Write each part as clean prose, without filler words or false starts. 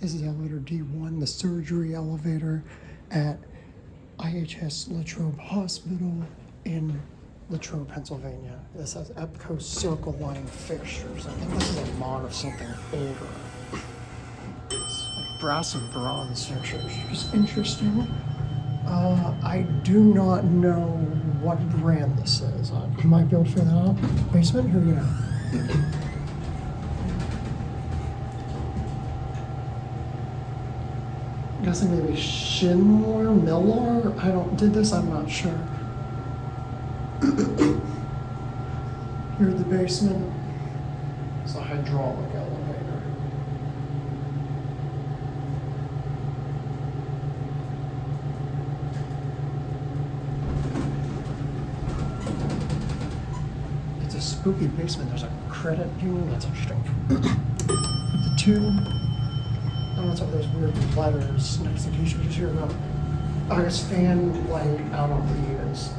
This is elevator D1, the surgery elevator at IHS Latrobe Hospital in Latrobe, Pennsylvania. This has EPCO Circleline fixtures. I think this is a mod of something older. It's like brass and bronze fixtures, which is interesting. I do not know what brand this is. I might be able to figure that out. Basement, here we go. I'm guessing maybe Schindler, Miller. Did this? I'm not sure. Here at the basement, it's a hydraulic elevator. It's a spooky basement. There's a credit union. That's interesting. The two. I don't know what's up with those weird letters next to each other. Just hear about August fan light out on the eaves.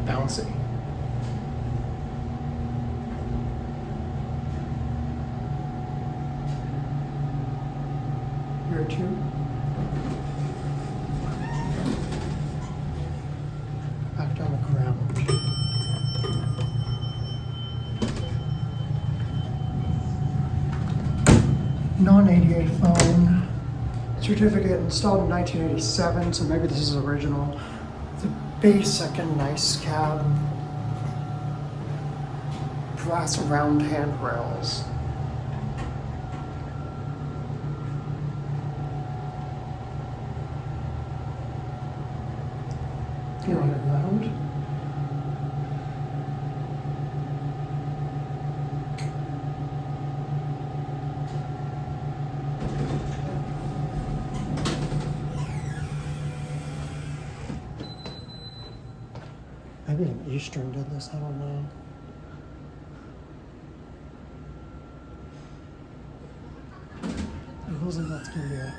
Bouncy. Here too. Back down the ground. Non-88 phone. Certificate installed in 1987, so maybe this is original. The basic and nice cab. Brass round handrails. You know, loud. Maybe an Eastern did this, I don't know. It wasn't that's gonna be it.